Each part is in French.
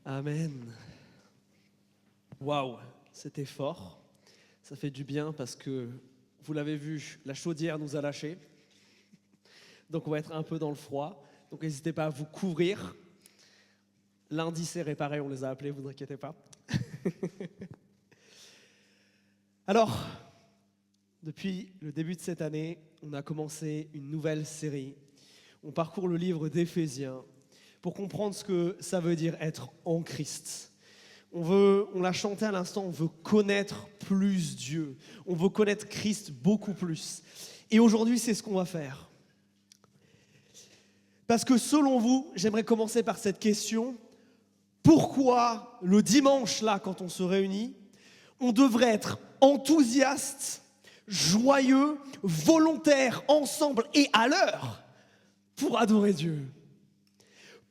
Amen. Waouh, c'était fort. Ça fait du bien parce que, vous l'avez vu, la chaudière nous a lâchés. Donc on va être un peu dans le froid. Donc n'hésitez pas à vous couvrir. Lundi c'est réparé, on les a appelés, vous inquiétez pas. Alors, depuis le début de cette année, on a commencé une nouvelle série. On parcourt le livre d'Éphésiens pour comprendre ce que ça veut dire être en Christ. On l'a chanté à l'instant, on veut connaître plus Dieu. On veut connaître Christ beaucoup plus. Et aujourd'hui, c'est ce qu'on va faire. Parce que selon vous, j'aimerais commencer par cette question. Pourquoi le dimanche, là, quand on se réunit, on devrait être enthousiaste, joyeux, volontaire, ensemble et à l'heure pour adorer Dieu?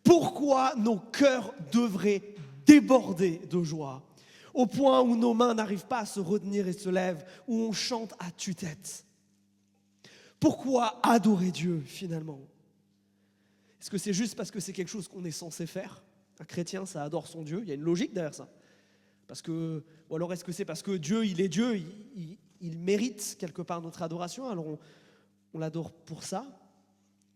Pourquoi nos cœurs devraient déborder de joie, au point où nos mains n'arrivent pas à se retenir et se lèvent, où on chante à tue-tête? Pourquoi adorer Dieu finalement? Est-ce que c'est juste parce que c'est quelque chose qu'on est censé faire? Un chrétien, ça adore son Dieu, il y a une logique derrière ça. Ou alors est-ce que c'est parce que Dieu, il est Dieu, il mérite quelque part notre adoration, alors on l'adore pour ça?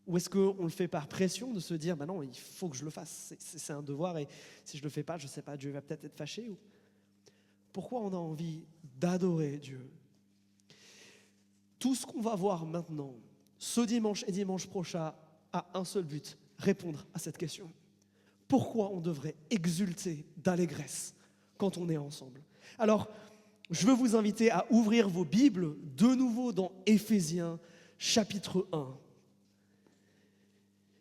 Ou est-ce qu'on le fait par pression de se dire, non, il faut que je le fasse, c'est un devoir et si je ne le fais pas, je ne sais pas, Dieu va peut-être être fâché? Pourquoi on a envie d'adorer Dieu? Tout ce qu'on va voir maintenant, ce dimanche et dimanche prochain, a un seul but, répondre à cette question. Pourquoi on devrait exulter d'allégresse quand on est ensemble? Alors, je veux vous inviter à ouvrir vos Bibles de nouveau dans Éphésiens chapitre 1.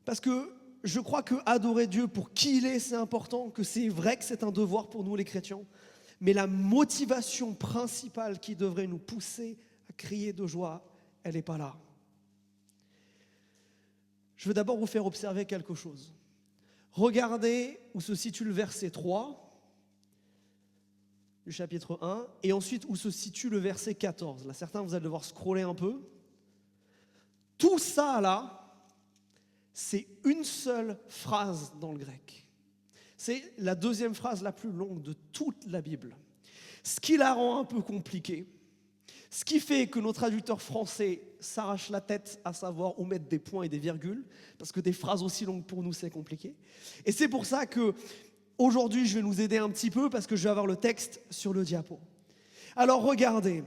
Parce que je crois que adorer Dieu pour qui il est, c'est important, que c'est vrai que c'est un devoir pour nous les chrétiens. Mais la motivation principale qui devrait nous pousser à crier de joie, elle n'est pas là. Je veux d'abord vous faire observer quelque chose. Regardez où se situe le verset 3 du chapitre 1 et ensuite où se situe le verset 14. Là, certains, vous allez devoir scroller un peu. Tout ça, là, c'est une seule phrase dans le grec. C'est la deuxième phrase la plus longue de toute la Bible. Ce qui la rend un peu compliquée, ce qui fait que nos traducteurs français s'arrachent la tête à savoir où mettre des points et des virgules, parce que des phrases aussi longues pour nous, c'est compliqué. Et c'est pour ça que aujourd'hui, je vais nous aider un petit peu, parce que je vais avoir le texte sur le diapo. Alors regardez,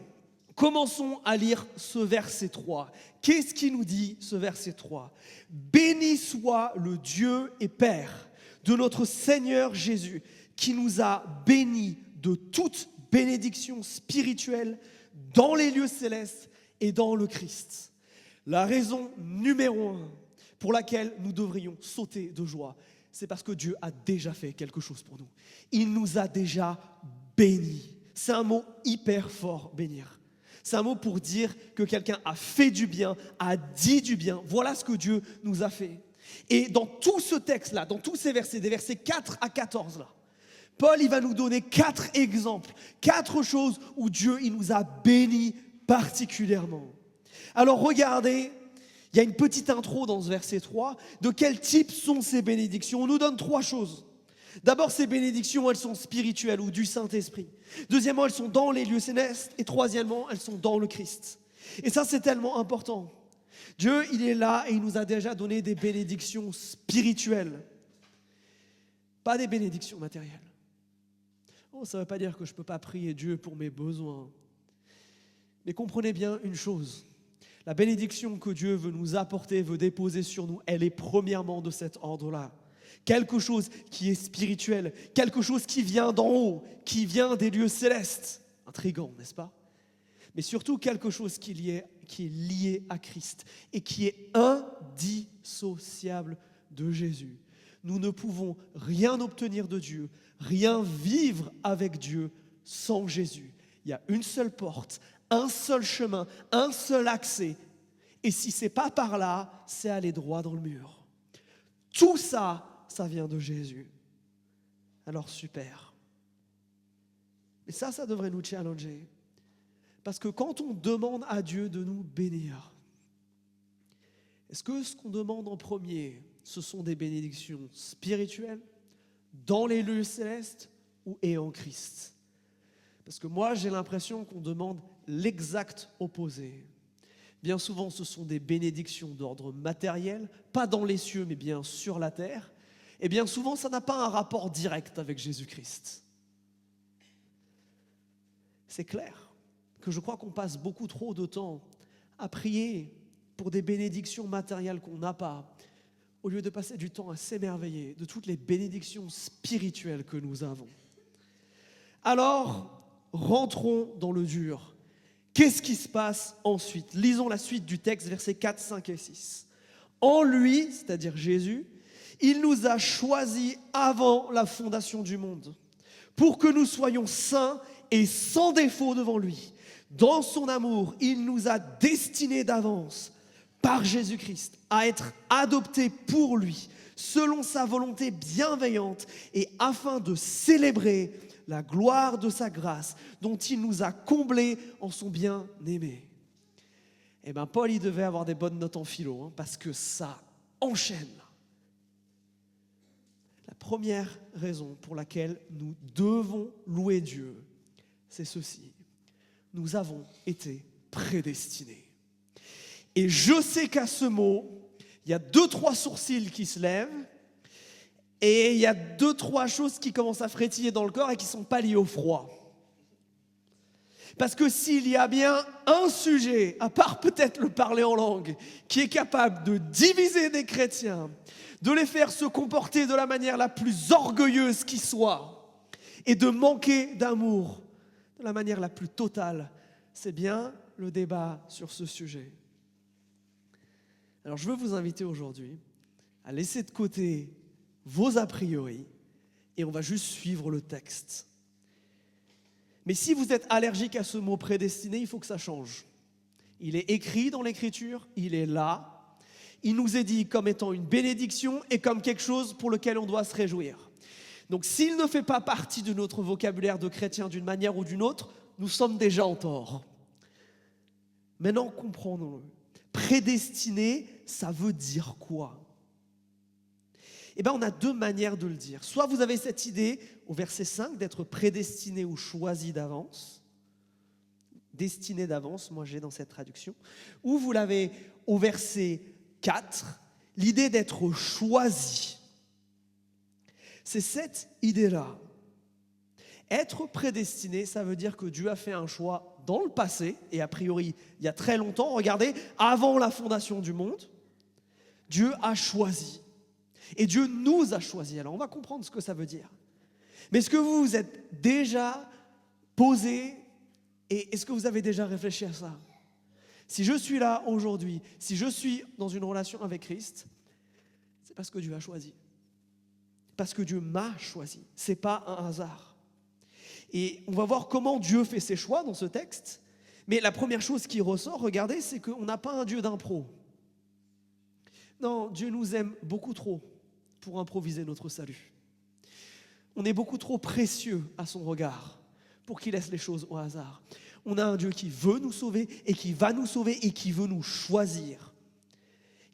commençons à lire ce verset 3. Qu'est-ce qui nous dit ce verset 3? Béni soit le Dieu et Père de notre Seigneur Jésus, qui nous a bénis de toute bénédiction spirituelle dans les lieux célestes et dans le Christ. La raison numéro 1 pour laquelle nous devrions sauter de joie, c'est parce que Dieu a déjà fait quelque chose pour nous. Il nous a déjà bénis. C'est un mot hyper fort, bénir. C'est un mot pour dire que quelqu'un a fait du bien, a dit du bien. Voilà ce que Dieu nous a fait. Et dans tout ce texte-là, dans tous ces versets, des versets 4 à 14 là, Paul, il va nous donner 4 exemples, 4 choses où Dieu, il nous a bénis particulièrement. Alors regardez, il y a une petite intro dans ce verset 3. De quel type sont ces bénédictions? On nous donne 3 choses. D'abord, ces bénédictions, elles sont spirituelles ou du Saint-Esprit. Deuxièmement, elles sont dans les lieux célestes. Et troisièmement, elles sont dans le Christ. Et ça, c'est tellement important. Dieu, il est là et il nous a déjà donné des bénédictions spirituelles. Pas des bénédictions matérielles. Oh, ça ne veut pas dire que je ne peux pas prier Dieu pour mes besoins. Mais comprenez bien une chose. La bénédiction que Dieu veut nous apporter, veut déposer sur nous, elle est premièrement de cet ordre-là. Quelque chose qui est spirituel, quelque chose qui vient d'en haut, qui vient des lieux célestes. Intriguant, n'est-ce pas? Mais surtout quelque chose qui est lié à Christ et qui est indissociable de Jésus. Nous ne pouvons rien obtenir de Dieu, rien vivre avec Dieu sans Jésus. Il y a une seule porte, un seul chemin, un seul accès. Et si ce n'est pas par là, c'est aller droit dans le mur. Tout ça, ça vient de Jésus. Alors super. Et ça devrait nous challenger. Parce que quand on demande à Dieu de nous bénir, est-ce que ce qu'on demande en premier, ce sont des bénédictions spirituelles, dans les lieux célestes et en Christ. Parce que moi, j'ai l'impression qu'on demande l'exact opposé. Bien souvent, ce sont des bénédictions d'ordre matériel, pas dans les cieux, mais bien sur la terre. Et bien souvent, ça n'a pas un rapport direct avec Jésus-Christ. C'est clair que je crois qu'on passe beaucoup trop de temps à prier pour des bénédictions matérielles qu'on n'a pas, au lieu de passer du temps à s'émerveiller de toutes les bénédictions spirituelles que nous avons. Alors, rentrons dans le dur. Qu'est-ce qui se passe ensuite? Lisons la suite du texte, versets 4, 5 et 6. En lui, c'est-à-dire Jésus, il nous a choisis avant la fondation du monde, pour que nous soyons saints et sans défaut devant lui. Dans son amour, il nous a destinés d'avance, par Jésus-Christ, à être adoptés pour lui, selon sa volonté bienveillante, et afin de célébrer la gloire de sa grâce, dont il nous a comblés en son bien-aimé. Eh bien, Paul, il devait avoir des bonnes notes en philo, parce que ça enchaîne. La première raison pour laquelle nous devons louer Dieu, c'est ceci. Nous avons été prédestinés. Et je sais qu'à ce mot, il y a 2-3 sourcils qui se lèvent et il y a 2-3 choses qui commencent à frétiller dans le corps et qui ne sont pas liées au froid. Parce que s'il y a bien un sujet, à part peut-être le parler en langue, qui est capable de diviser des chrétiens, de les faire se comporter de la manière la plus orgueilleuse qui soit et de manquer d'amour de la manière la plus totale, c'est bien le débat sur ce sujet. Alors je veux vous inviter aujourd'hui à laisser de côté vos a priori et on va juste suivre le texte. Mais si vous êtes allergique à ce mot prédestiné, il faut que ça change. Il est écrit dans l'Écriture, il est là. Il nous est dit comme étant une bénédiction et comme quelque chose pour lequel on doit se réjouir. Donc s'il ne fait pas partie de notre vocabulaire de chrétien d'une manière ou d'une autre, nous sommes déjà en tort. Maintenant, comprenons-le. Prédestiné, ça veut dire quoi? Eh bien, on a 2 manières de le dire. Soit vous avez cette idée, au verset 5, d'être prédestiné ou choisi d'avance. Destiné d'avance, moi j'ai dans cette traduction. Ou vous l'avez au verset 4, l'idée d'être choisi. C'est cette idée-là. Être prédestiné, ça veut dire que Dieu a fait un choix dans le passé, et a priori, il y a très longtemps. Regardez, avant la fondation du monde, Dieu a choisi. Et Dieu nous a choisis. Alors, on va comprendre ce que ça veut dire. Mais est-ce que vous vous êtes déjà posé, et est-ce que vous avez déjà réfléchi à ça? Si je suis là aujourd'hui, si je suis dans une relation avec Christ, c'est parce que Dieu a choisi. Parce que Dieu m'a choisi. Ce n'est pas un hasard. Et on va voir comment Dieu fait ses choix dans ce texte. Mais la première chose qui ressort, regardez, c'est qu'on n'a pas un Dieu d'impro. Non, Dieu nous aime beaucoup trop pour improviser notre salut. On est beaucoup trop précieux à son regard pour qu'il laisse les choses au hasard. On a un Dieu qui veut nous sauver et qui va nous sauver et qui veut nous choisir.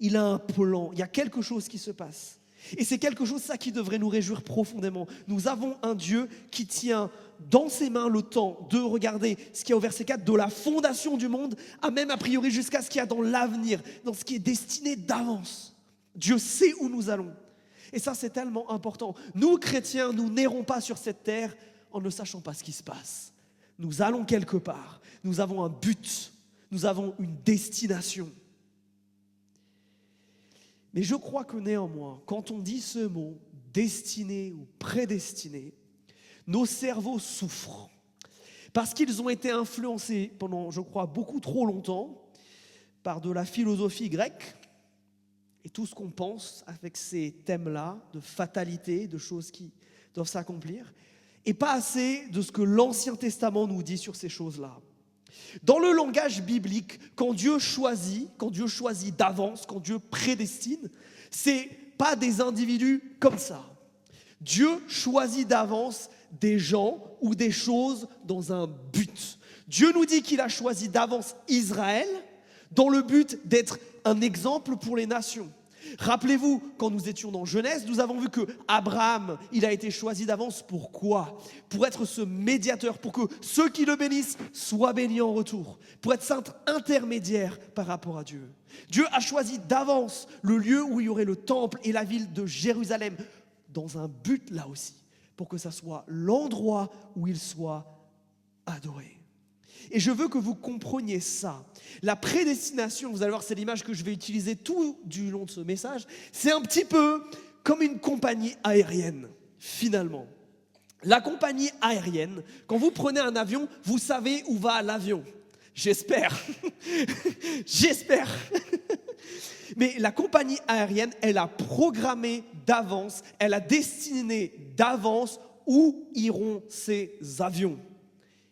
Il a un plan, il y a quelque chose qui se passe. Et c'est quelque chose, ça, qui devrait nous réjouir profondément. Nous avons un Dieu qui tient dans ses mains le temps de regarder ce qu'il y a au verset 4, de la fondation du monde, à même a priori jusqu'à ce qu'il y a dans l'avenir, dans ce qui est destiné d'avance. Dieu sait où nous allons. Et ça, c'est tellement important. Nous, chrétiens, nous n'errons pas sur cette terre en ne sachant pas ce qui se passe. Nous allons quelque part. Nous avons un but. Nous avons une destination. Mais je crois que néanmoins, quand on dit ce mot, destiné ou prédestiné, nos cerveaux souffrent. Parce qu'ils ont été influencés pendant, je crois, beaucoup trop longtemps par de la philosophie grecque et tout ce qu'on pense avec ces thèmes-là de fatalité, de choses qui doivent s'accomplir, et pas assez de ce que l'Ancien Testament nous dit sur ces choses-là. Dans le langage biblique, quand Dieu choisit d'avance, quand Dieu prédestine, c'est pas des individus comme ça. Dieu choisit d'avance des gens ou des choses dans un but. Dieu nous dit qu'il a choisi d'avance Israël dans le but d'être un exemple pour les nations. Rappelez-vous, quand nous étions dans Genèse, nous avons vu que Abraham, il a été choisi d'avance. Pourquoi ? Pour être ce médiateur, pour que ceux qui le bénissent soient bénis en retour, pour être saint intermédiaire par rapport à Dieu. Dieu a choisi d'avance le lieu où il y aurait le temple et la ville de Jérusalem, dans un but là aussi, pour que ça soit l'endroit où il soit adoré. Et je veux que vous compreniez ça. La prédestination, vous allez voir, c'est l'image que je vais utiliser tout du long de ce message. C'est un petit peu comme une compagnie aérienne, finalement. La compagnie aérienne, quand vous prenez un avion, vous savez où va l'avion. J'espère. J'espère. Mais la compagnie aérienne, elle a programmé d'avance, elle a destiné d'avance où iront ces avions.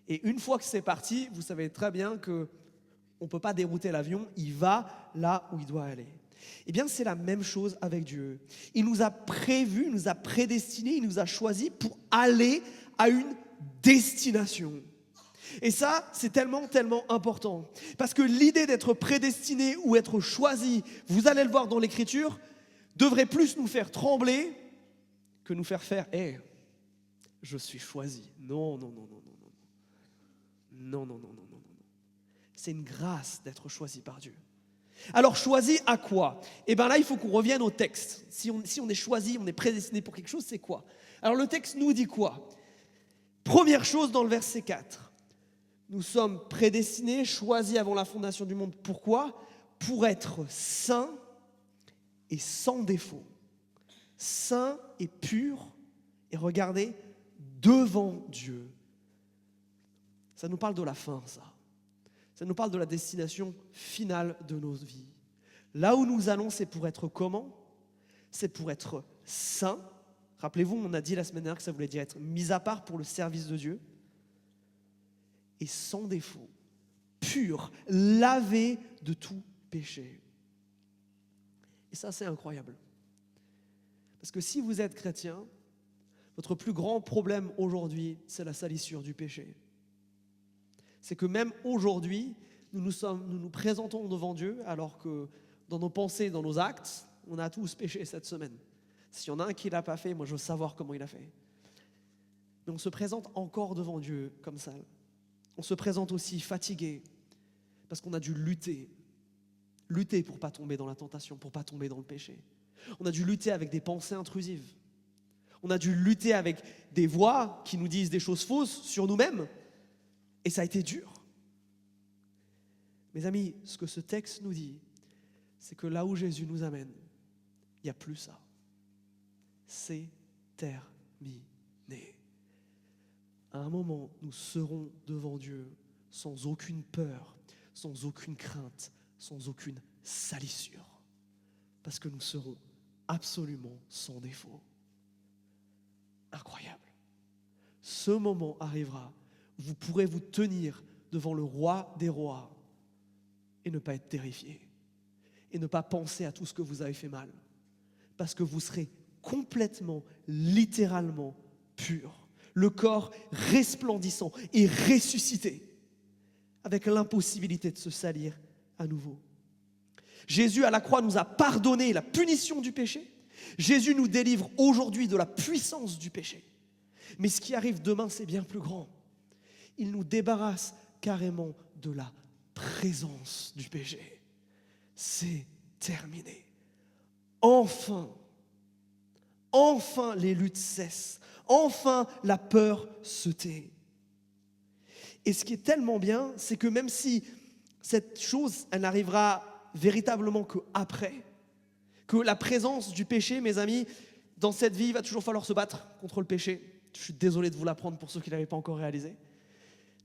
Et une fois que c'est parti, vous savez très bien qu'on ne peut pas dérouter l'avion, il va là où il doit aller. Eh bien, c'est la même chose avec Dieu. Il nous a prévus, il nous a prédestinés, il nous a choisis pour aller à une destination. Et ça, c'est tellement, tellement important. Parce que l'idée d'être prédestiné ou être choisi, vous allez le voir dans l'Écriture, devrait plus nous faire trembler que nous faire faire « Hey, je suis choisi ». Non, non, non, non, non. Non, non, non, non, non, non. C'est une grâce d'être choisi par Dieu. Alors, choisi à quoi ? Eh bien là, il faut qu'on revienne au texte. Si on est choisi, on est prédestiné pour quelque chose, c'est quoi ? Alors, le texte nous dit quoi ? Première chose dans le verset 4. Nous sommes prédestinés, choisis avant la fondation du monde. Pourquoi ? Pour être saints et sans défaut. Saints et purs. Et regardez, devant Dieu. Ça nous parle de la fin, ça. Ça nous parle de la destination finale de nos vies. Là où nous allons, c'est pour être comment ? C'est pour être saints. Rappelez-vous, on a dit la semaine dernière que ça voulait dire être mis à part pour le service de Dieu. Et sans défaut, pur, lavé de tout péché. Et ça, c'est incroyable. Parce que si vous êtes chrétien, votre plus grand problème aujourd'hui, c'est la salissure du péché. C'est que même aujourd'hui, nous nous présentons devant Dieu alors que dans nos pensées, dans nos actes, on a tous péché cette semaine. S'il y en a un qui ne l'a pas fait, moi je veux savoir comment il a fait. Mais on se présente encore devant Dieu comme ça. On se présente aussi fatigué parce qu'on a dû lutter pour ne pas tomber dans la tentation, pour ne pas tomber dans le péché. On a dû lutter avec des pensées intrusives. On a dû lutter avec des voix qui nous disent des choses fausses sur nous-mêmes. Et ça a été dur. Mes amis, ce que ce texte nous dit, c'est que là où Jésus nous amène, il n'y a plus ça. C'est terminé. À un moment, nous serons devant Dieu sans aucune peur, sans aucune crainte, sans aucune salissure. Parce que nous serons absolument sans défaut. Incroyable. Ce moment arrivera. Vous pourrez vous tenir devant le roi des rois et ne pas être terrifié et ne pas penser à tout ce que vous avez fait mal parce que vous serez complètement, littéralement pur, le corps resplendissant et ressuscité avec l'impossibilité de se salir à nouveau. Jésus à la croix nous a pardonné la punition du péché. Jésus nous délivre aujourd'hui de la puissance du péché. Mais ce qui arrive demain, c'est bien plus grand. Il nous débarrasse carrément de la présence du péché. C'est terminé. Enfin les luttes cessent. Enfin la peur se tait. Et ce qui est tellement bien, c'est que même si cette chose, elle n'arrivera véritablement qu'après, que la présence du péché, mes amis, dans cette vie, il va toujours falloir se battre contre le péché. Je suis désolé de vous l'apprendre pour ceux qui ne l'avaient pas encore réalisé.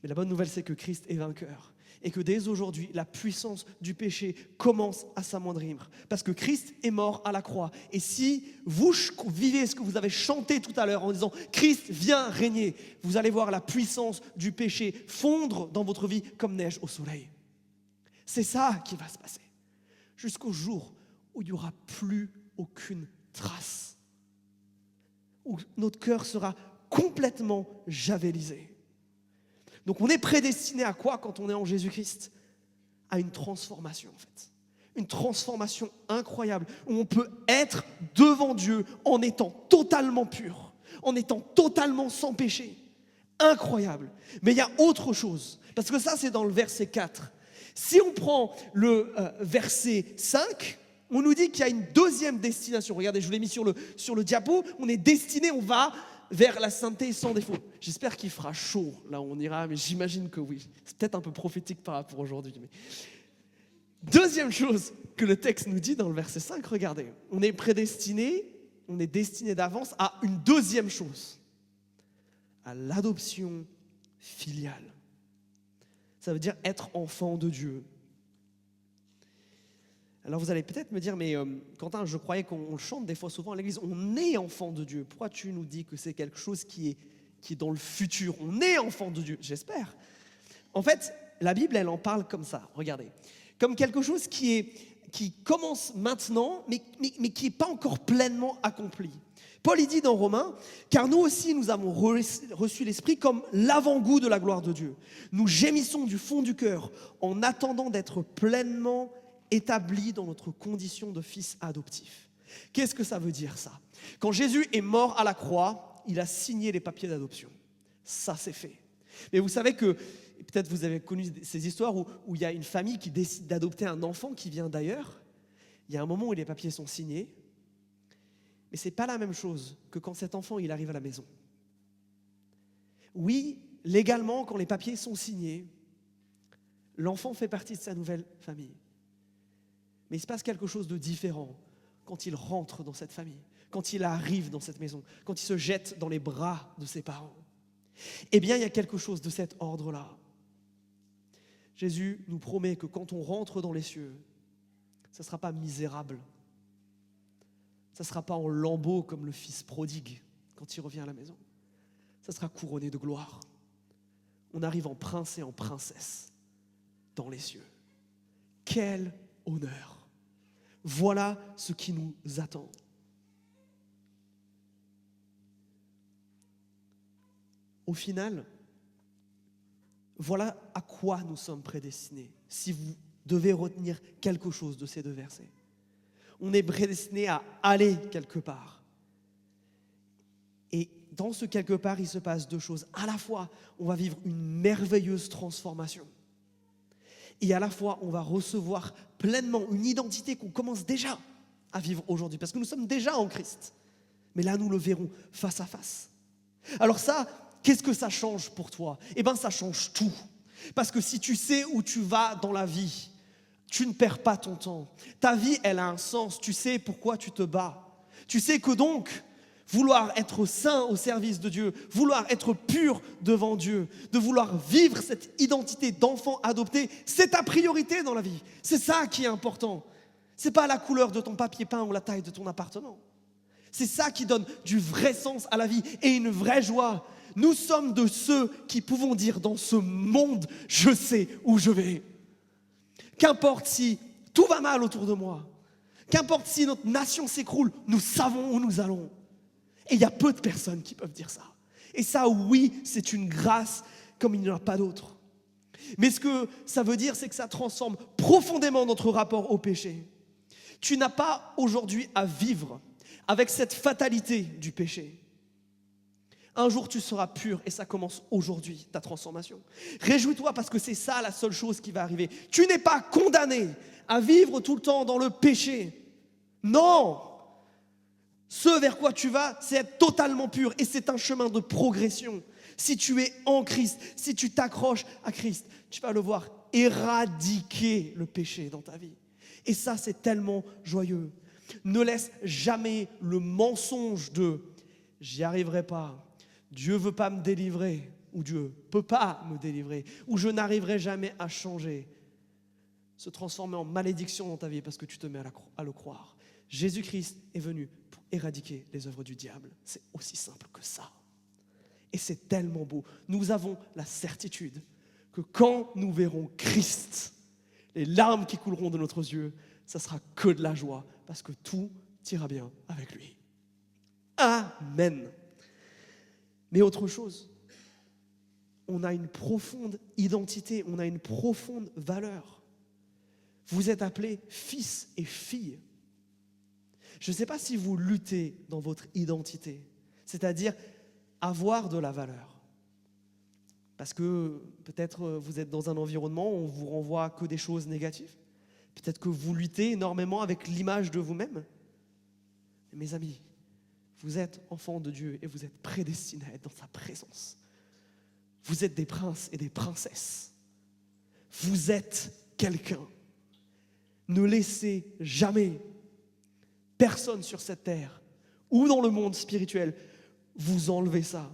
Mais la bonne nouvelle, c'est que Christ est vainqueur. Et que dès aujourd'hui, la puissance du péché commence à s'amoindrir. Parce que Christ est mort à la croix. Et si vous vivez ce que vous avez chanté tout à l'heure en disant « Christ vient régner », vous allez voir la puissance du péché fondre dans votre vie comme neige au soleil. C'est ça qui va se passer. Jusqu'au jour où il n'y aura plus aucune trace. Où notre cœur sera complètement javélisé. Donc on est prédestiné à quoi quand on est en Jésus-Christ ? À une transformation en fait. une transformation incroyable, où on peut être devant Dieu en étant totalement pur, en étant totalement sans péché. Incroyable. Mais il y a autre chose, parce que ça c'est dans le verset 4. Si on prend le verset 5, on nous dit qu'il y a une deuxième destination. Regardez, je vous l'ai mis sur le diapo. On est destiné, on va vers la sainteté sans défaut. J'espère qu'il fera chaud là où on ira, mais j'imagine que oui. C'est peut-être un peu prophétique par rapport à aujourd'hui. Mais... Deuxième chose que le texte nous dit dans le verset 5, regardez. On est prédestiné, on est destiné d'avance à une deuxième chose. À l'adoption filiale. Ça veut dire être enfant de Dieu. Alors vous allez peut-être me dire, mais Quentin, je croyais qu'on le chante des fois souvent à l'église, on est enfant de Dieu. Pourquoi tu nous dis que c'est quelque chose qui est dans le futur? On est enfant de Dieu, j'espère. En fait, la Bible, elle en parle comme ça, regardez. Comme quelque chose qui commence maintenant, mais qui n'est pas encore pleinement accompli. Paul il dit dans Romains, car nous aussi nous avons reçu l'Esprit comme l'avant-goût de la gloire de Dieu. Nous gémissons du fond du cœur en attendant d'être pleinement établis dans notre condition de fils adoptif. Qu'est-ce que ça veut dire ça? Quand Jésus est mort à la croix, il a signé les papiers d'adoption. Ça c'est fait. Mais vous savez que, peut-être vous avez connu ces histoires où il y a une famille qui décide d'adopter un enfant qui vient d'ailleurs. Il y a un moment où les papiers sont signés. Mais ce n'est pas la même chose que quand cet enfant il arrive à la maison. Oui, légalement, quand les papiers sont signés, l'enfant fait partie de sa nouvelle famille. Mais il se passe quelque chose de différent quand il rentre dans cette famille, quand il arrive dans cette maison, quand il se jette dans les bras de ses parents. Eh bien, il y a quelque chose de cet ordre-là. Jésus nous promet que quand on rentre dans les cieux, ça ne sera pas misérable. Ça ne sera pas en lambeaux comme le fils prodigue quand il revient à la maison. Ça sera couronné de gloire. On arrive en prince et en princesse dans les cieux. Quel honneur! Voilà ce qui nous attend. Au final, voilà à quoi nous sommes prédestinés, si vous devez retenir quelque chose de ces deux versets. On est prédestiné à aller quelque part. Et dans ce quelque part, il se passe deux choses. À la fois, on va vivre une merveilleuse transformation. Et à la fois, on va recevoir pleinement une identité qu'on commence déjà à vivre aujourd'hui. Parce que nous sommes déjà en Christ. Mais là, nous le verrons face à face. Alors ça, qu'est-ce que ça change pour toi? Eh bien, ça change tout. Parce que si tu sais où tu vas dans la vie, tu ne perds pas ton temps. Ta vie, elle a un sens. Tu sais pourquoi tu te bats. Tu sais que donc, vouloir être saint au service de Dieu, vouloir être pur devant Dieu, de vouloir vivre cette identité d'enfant adopté, c'est ta priorité dans la vie. C'est ça qui est important. Ce n'est pas la couleur de ton papier peint ou la taille de ton appartement. C'est ça qui donne du vrai sens à la vie et une vraie joie. Nous sommes de ceux qui pouvons dire dans ce monde, je sais où je vais. Qu'importe si tout va mal autour de moi, qu'importe si notre nation s'écroule, nous savons où nous allons. Et il y a peu de personnes qui peuvent dire ça. Et ça, oui, c'est une grâce comme il n'y en a pas d'autre. Mais ce que ça veut dire, c'est que ça transforme profondément notre rapport au péché. Tu n'as pas aujourd'hui à vivre avec cette fatalité du péché. Un jour, tu seras pur et ça commence aujourd'hui, ta transformation. Réjouis-toi parce que c'est ça la seule chose qui va arriver. Tu n'es pas condamné à vivre tout le temps dans le péché. Non! Ce vers quoi tu vas, c'est être totalement pur et c'est un chemin de progression. Si tu es en Christ, si tu t'accroches à Christ, tu vas le voir éradiquer le péché dans ta vie. Et ça, c'est tellement joyeux. Ne laisse jamais le mensonge de « j'y arriverai pas ». Dieu ne veut pas me délivrer, ou Dieu ne peut pas me délivrer, ou je n'arriverai jamais à changer, se transformer en malédiction dans ta vie parce que tu te mets à le croire. Jésus-Christ est venu pour éradiquer les œuvres du diable. C'est aussi simple que ça. Et c'est tellement beau. Nous avons la certitude que quand nous verrons Christ, les larmes qui couleront de notre yeux, ça sera que de la joie parce que tout ira bien avec lui. Amen. Mais autre chose, on a une profonde identité, on a une profonde valeur. Vous êtes appelés fils et filles. Je ne sais pas si vous luttez dans votre identité, c'est-à-dire avoir de la valeur. Parce que peut-être vous êtes dans un environnement où on vous renvoie que des choses négatives. Peut-être que vous luttez énormément avec l'image de vous-même. Mais mes amis, vous êtes enfants de Dieu et vous êtes prédestinés à être dans sa présence. Vous êtes des princes et des princesses. Vous êtes quelqu'un. Ne laissez jamais personne sur cette terre ou dans le monde spirituel vous enlever ça.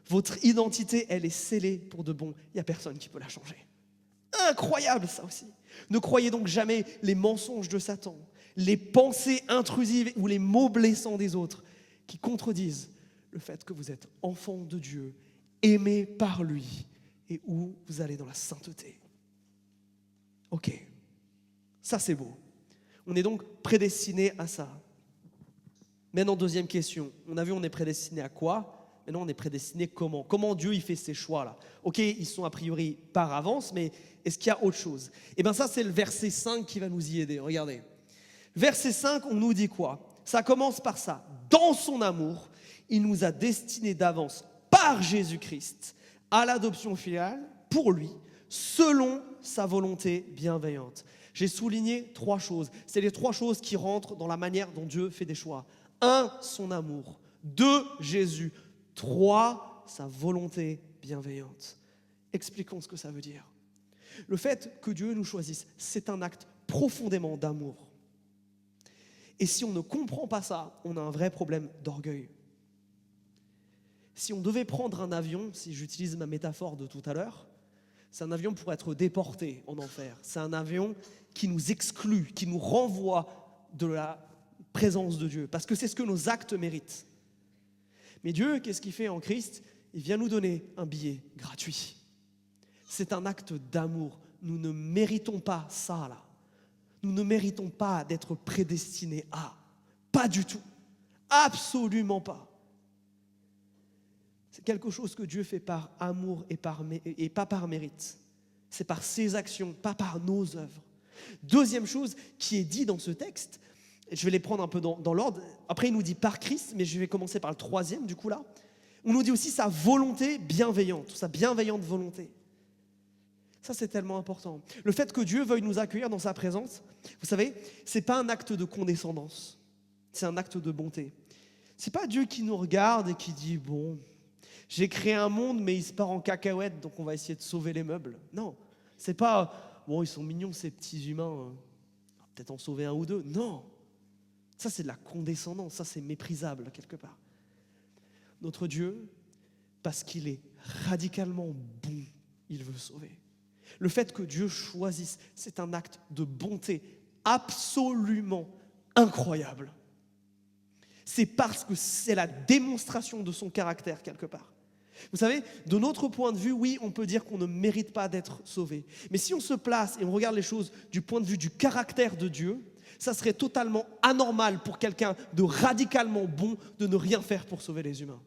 Votre identité, elle est scellée pour de bon. Il n'y a personne qui peut la changer. Incroyable ça aussi. Ne croyez donc jamais les mensonges de Satan, les pensées intrusives ou les mots blessants des autres qui contredisent le fait que vous êtes enfant de Dieu, aimé par lui et où vous allez dans la sainteté. Ok, ça c'est beau. On est donc prédestiné à ça. Maintenant, deuxième question. On a vu, on est prédestiné à quoi ? Maintenant, on est prédestiné comment ? Comment Dieu il fait ces choix-là ? Ok, ils sont a priori par avance, mais est-ce qu'il y a autre chose ? Eh bien ça, c'est le verset 5 qui va nous y aider. Regardez. Verset 5, on nous dit quoi ? Ça commence par ça. Dans son amour, il nous a destinés d'avance par Jésus-Christ à l'adoption filiale pour lui, selon sa volonté bienveillante. J'ai souligné 3 choses. C'est les 3 choses qui rentrent dans la manière dont Dieu fait des choix. 1, son amour. 2, Jésus. 3, sa volonté bienveillante. Expliquons ce que ça veut dire. Le fait que Dieu nous choisisse, c'est un acte profondément d'amour. Et si on ne comprend pas ça, on a un vrai problème d'orgueil. Si on devait prendre un avion, si j'utilise ma métaphore de tout à l'heure, c'est un avion pour être déporté en enfer. C'est un avion qui nous exclut, qui nous renvoie de la présence de Dieu, parce que c'est ce que nos actes méritent. Mais Dieu, qu'est-ce qu'il fait en Christ ? Il vient nous donner un billet gratuit. C'est un acte d'amour. Nous ne méritons pas ça, là. Nous ne méritons pas d'être prédestinés à. Pas du tout. Absolument pas. C'est quelque chose que Dieu fait par amour et pas par mérite. C'est par ses actions, pas par nos œuvres. Deuxième chose qui est dit dans ce texte, je vais les prendre un peu dans l'ordre. Après, il nous dit par Christ, mais je vais commencer par le 3e, du coup là. On nous dit aussi sa volonté bienveillante, sa bienveillante volonté. Ça, c'est tellement important. Le fait que Dieu veuille nous accueillir dans sa présence, vous savez, c'est pas un acte de condescendance, c'est un acte de bonté. C'est pas Dieu qui nous regarde et qui dit, bon, j'ai créé un monde, mais il se part en cacahuète, donc on va essayer de sauver les meubles. Non, c'est pas, bon, ils sont mignons ces petits humains, on va peut-être en sauver un ou deux. Non, ça c'est de la condescendance, ça c'est méprisable quelque part. Notre Dieu, parce qu'il est radicalement bon, il veut sauver. Le fait que Dieu choisisse, c'est un acte de bonté absolument incroyable. C'est parce que c'est la démonstration de son caractère quelque part. Vous savez, de notre point de vue, oui, on peut dire qu'on ne mérite pas d'être sauvé. Mais si on se place et on regarde les choses du point de vue du caractère de Dieu, ça serait totalement anormal pour quelqu'un de radicalement bon de ne rien faire pour sauver les humains.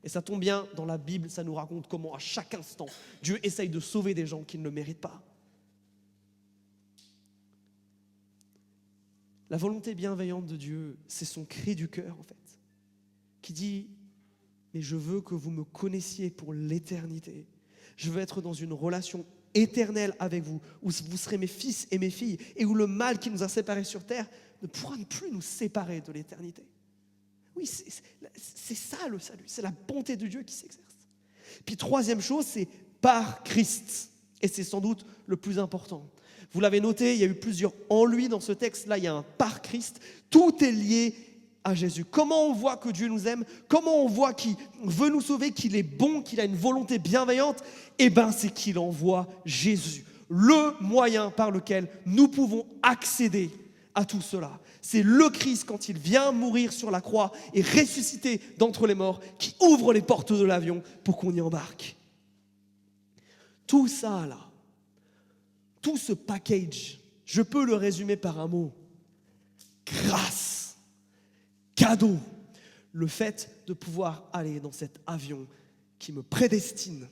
Et ça tombe bien, dans la Bible, ça nous raconte comment à chaque instant, Dieu essaye de sauver des gens qui ne le méritent pas. La volonté bienveillante de Dieu, c'est son cri du cœur en fait, qui dit « Mais je veux que vous me connaissiez pour l'éternité. Je veux être dans une relation éternelle avec vous, où vous serez mes fils et mes filles, et où le mal qui nous a séparés sur terre ne pourra plus nous séparer de l'éternité. » Oui, c'est ça le salut, c'est la bonté de Dieu qui s'exerce. Puis troisième chose, c'est par Christ. Et c'est sans doute le plus important. Vous l'avez noté, il y a eu plusieurs en lui dans ce texte. Là, il y a un par Christ. Tout est lié à Jésus. Comment on voit que Dieu nous aime ? Comment on voit qu'il veut nous sauver, qu'il est bon, qu'il a une volonté bienveillante ? Eh bien, c'est qu'il envoie Jésus, le moyen par lequel nous pouvons accéder à tout cela. C'est le Christ, quand il vient mourir sur la croix et ressusciter d'entre les morts, qui ouvre les portes de l'avion pour qu'on y embarque. Tout ça là, tout ce package, je peux le résumer par un mot. Grâce, cadeau, le fait de pouvoir aller dans cet avion qui me prédestine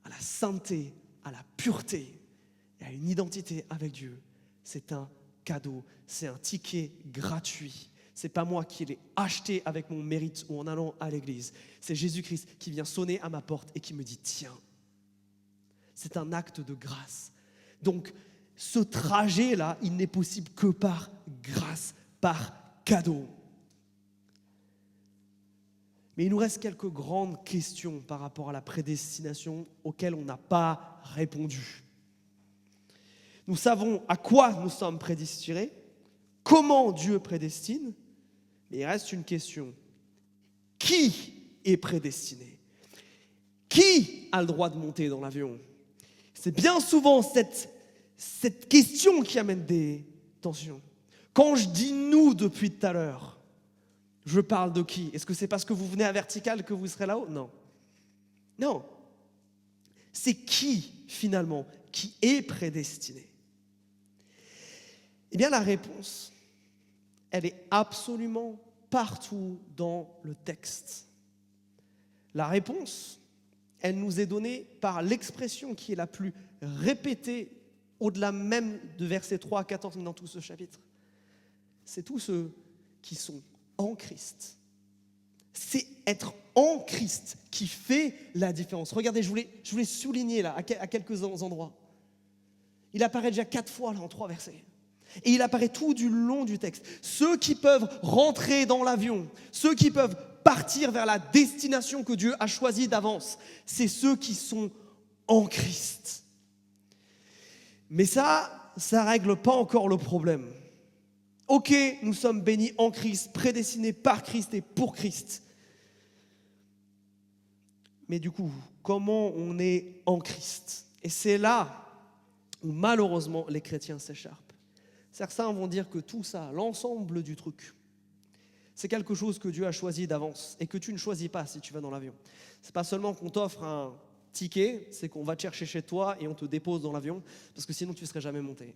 à la sainteté, à la pureté et à une identité avec Dieu, c'est un cadeau, c'est un ticket gratuit. Ce n'est pas moi qui l'ai acheté avec mon mérite ou en allant à l'église. C'est Jésus-Christ qui vient sonner à ma porte et qui me dit « Tiens ». C'est un acte de grâce. Donc, ce trajet-là, il n'est possible que par grâce, par cadeau. Mais il nous reste quelques grandes questions par rapport à la prédestination auxquelles on n'a pas répondu. Nous savons à quoi nous sommes prédestinés, comment Dieu prédestine, mais il reste une question. Qui est prédestiné? Qui a le droit de monter dans l'avion? C'est bien souvent cette question qui amène des tensions. Quand je dis « nous » depuis tout à l'heure, je parle de qui? Est-ce que c'est parce que vous venez à Vertical que vous serez là-haut? Non. Non. C'est qui, finalement, qui est prédestiné? Eh bien, la réponse, elle est absolument partout dans le texte. La réponse, elle nous est donnée par l'expression qui est la plus répétée au-delà même de versets 3 à 14 dans tout ce chapitre. C'est tous ceux qui sont en Christ. C'est être en Christ qui fait la différence. Regardez, je voulais souligner là, à quelques endroits. Il apparaît déjà 4 fois là, en 3 versets. Et il apparaît tout du long du texte. Ceux qui peuvent rentrer dans l'avion, ceux qui peuvent partir vers la destination que Dieu a choisie d'avance, c'est ceux qui sont en Christ. Mais ça règle pas encore le problème. Ok, nous sommes bénis en Christ, prédestinés par Christ et pour Christ. Mais du coup, comment on est en Christ? Et c'est là où malheureusement les chrétiens s'écharpent. Certains vont dire que tout ça, l'ensemble du truc, c'est quelque chose que Dieu a choisi d'avance et que tu ne choisis pas si tu vas dans l'avion. C'est pas seulement qu'on t'offre un ticket, c'est qu'on va te chercher chez toi et on te dépose dans l'avion parce que sinon tu ne serais jamais monté.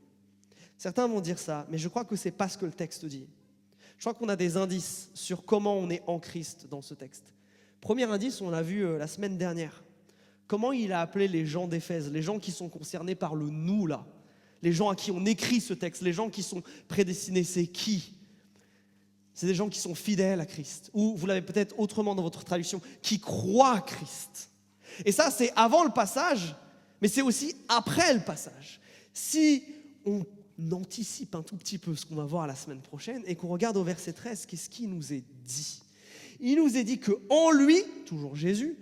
Certains vont dire ça, mais je crois que ce n'est pas ce que le texte dit. Je crois qu'on a des indices sur comment on est en Christ dans ce texte. Premier indice, on l'a vu la semaine dernière. Comment il a appelé les gens d'Éphèse, les gens qui sont concernés par le « nous » là, les gens à qui on écrit ce texte, les gens qui sont prédestinés, c'est qui? C'est des gens qui sont fidèles à Christ, ou vous l'avez peut-être autrement dans votre traduction, qui croient à Christ. Et ça, c'est avant le passage, mais c'est aussi après le passage. Si on anticipe un tout petit peu ce qu'on va voir la semaine prochaine et qu'on regarde au verset 13, qu'est-ce qu'il nous est dit? Il nous est dit qu'en lui, toujours Jésus,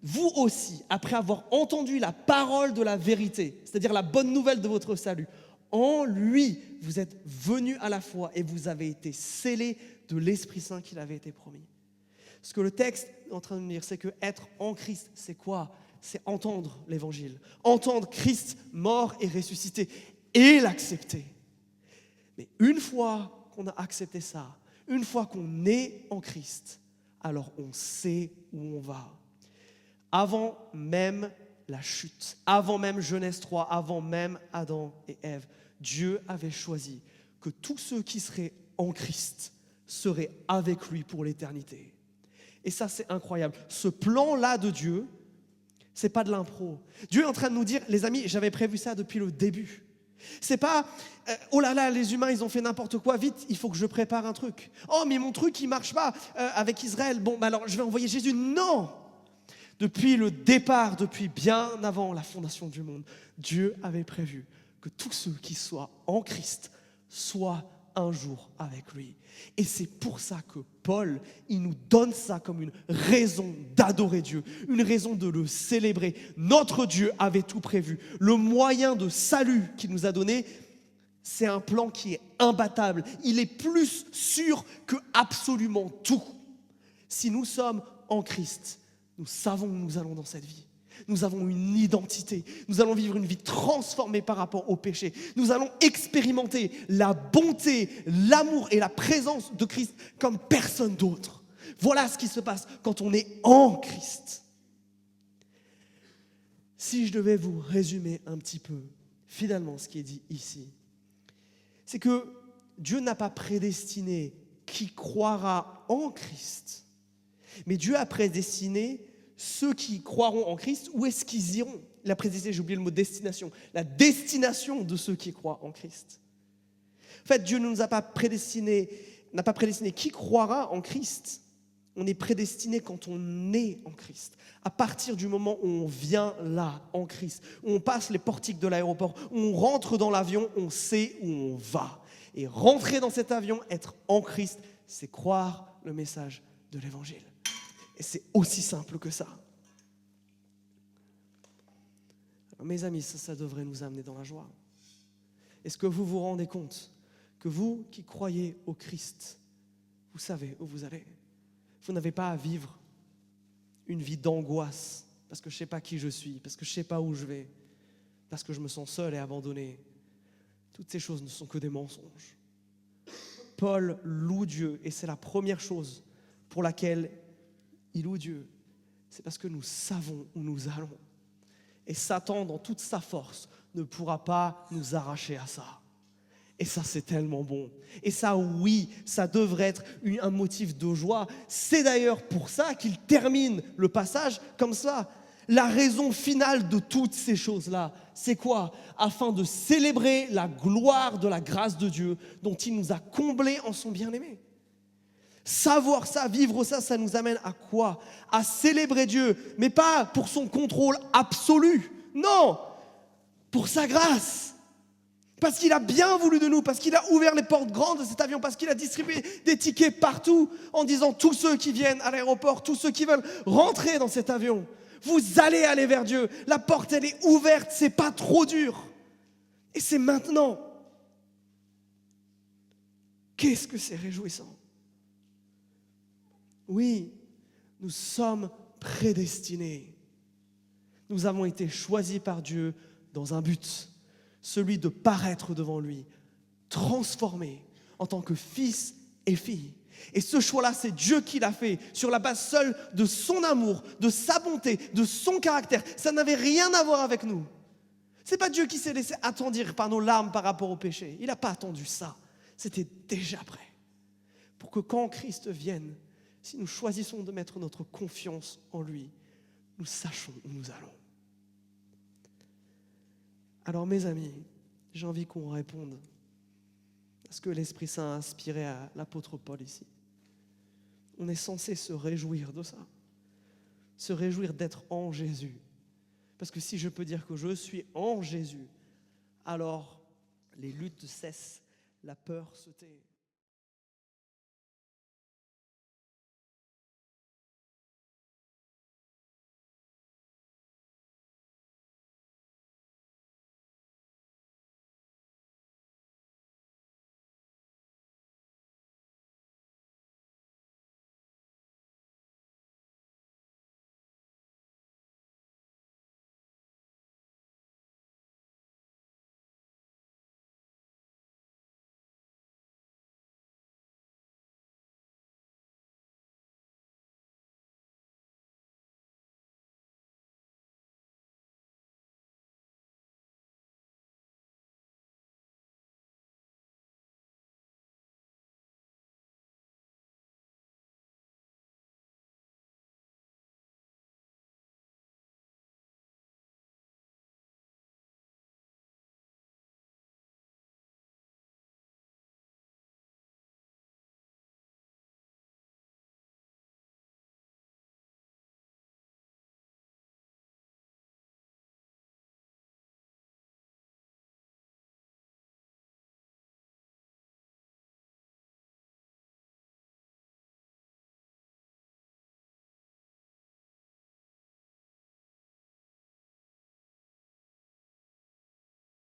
vous aussi, après avoir entendu la parole de la vérité, c'est-à-dire la bonne nouvelle de votre salut, en lui, vous êtes venus à la foi et vous avez été scellés de l'Esprit Saint qu'il avait été promis. Ce que le texte est en train de nous dire, c'est que être en Christ, c'est quoi? C'est entendre l'évangile, entendre Christ mort et ressuscité et l'accepter. Mais une fois qu'on a accepté ça, une fois qu'on est en Christ, alors on sait où on va. Avant même la chute, avant même Genèse 3, avant même Adam et Ève, Dieu avait choisi que tous ceux qui seraient en Christ seraient avec lui pour l'éternité. Et ça, c'est incroyable. Ce plan-là de Dieu, c'est pas de l'impro. Dieu est en train de nous dire, les amis, j'avais prévu ça depuis le début. C'est pas, oh là là, les humains, ils ont fait n'importe quoi, vite, il faut que je prépare un truc. Oh, mais mon truc, il marche pas avec Israël. Bon, bah alors, je vais envoyer Jésus. Non! Depuis le départ, depuis bien avant la fondation du monde, Dieu avait prévu que tous ceux qui soient en Christ soient un jour avec lui. Et c'est pour ça que Paul, il nous donne ça comme une raison d'adorer Dieu, une raison de le célébrer. Notre Dieu avait tout prévu. Le moyen de salut qu'il nous a donné, c'est un plan qui est imbattable. Il est plus sûr que absolument tout. Si nous sommes en Christ, nous savons où nous allons dans cette vie. Nous avons une identité. Nous allons vivre une vie transformée par rapport au péché. Nous allons expérimenter la bonté, l'amour et la présence de Christ comme personne d'autre. Voilà ce qui se passe quand on est en Christ. Si je devais vous résumer un petit peu, finalement, ce qui est dit ici, c'est que Dieu n'a pas prédestiné qui croira en Christ, mais Dieu a prédestiné ceux qui croiront en Christ, où est-ce qu'ils iront? Il a précisé, j'ai oublié le mot destination, la destination de ceux qui croient en Christ. En fait, Dieu ne nous a pas prédestinés, n'a pas prédestiné qui croira en Christ. On est prédestiné quand on est en Christ. À partir du moment où on vient là, en Christ, où on passe les portiques de l'aéroport, où on rentre dans l'avion, on sait où on va. Et rentrer dans cet avion, être en Christ, c'est croire le message de l'Évangile. Et c'est aussi simple que ça. Alors, mes amis, ça devrait nous amener dans la joie. Est-ce que vous vous rendez compte que vous qui croyez au Christ, vous savez où vous allez? Vous n'avez pas à vivre une vie d'angoisse parce que je ne sais pas qui je suis, parce que je ne sais pas où je vais, parce que je me sens seul et abandonné. Toutes ces choses ne sont que des mensonges. Paul loue Dieu et c'est la première chose pour laquelle il loue Dieu. C'est parce que nous savons où nous allons. Et Satan, dans toute sa force, ne pourra pas nous arracher à ça. Et ça, c'est tellement bon. Et ça, oui, ça devrait être un motif de joie. C'est d'ailleurs pour ça qu'il termine le passage comme ça. La raison finale de toutes ces choses-là, c'est quoi? Afin de célébrer la gloire de la grâce de Dieu dont il nous a comblés en son bien-aimé. Savoir ça, vivre ça, ça nous amène à quoi? À célébrer Dieu, mais pas pour son contrôle absolu. Non, pour sa grâce. Parce qu'il a bien voulu de nous, parce qu'il a ouvert les portes grandes de cet avion, parce qu'il a distribué des tickets partout en disant tous ceux qui viennent à l'aéroport, tous ceux qui veulent rentrer dans cet avion, vous allez aller vers Dieu. La porte, elle est ouverte, c'est pas trop dur. Et c'est maintenant. Qu'est-ce que c'est réjouissant? Oui, nous sommes prédestinés. Nous avons été choisis par Dieu dans un but. Celui de paraître devant lui, transformé en tant que fils et fille. Et ce choix-là, c'est Dieu qui l'a fait, sur la base seule de son amour, de sa bonté, de son caractère. Ça n'avait rien à voir avec nous. Ce n'est pas Dieu qui s'est laissé attendrir par nos larmes par rapport au péché. Il n'a pas attendu ça. C'était déjà prêt. Pour que quand Christ vienne, si nous choisissons de mettre notre confiance en lui, nous sachons où nous allons. Alors mes amis, j'ai envie qu'on réponde à ce que l'Esprit Saint a inspiré à l'apôtre Paul ici. On est censé se réjouir de ça, se réjouir d'être en Jésus. Parce que si je peux dire que je suis en Jésus, alors les luttes cessent, la peur se tait.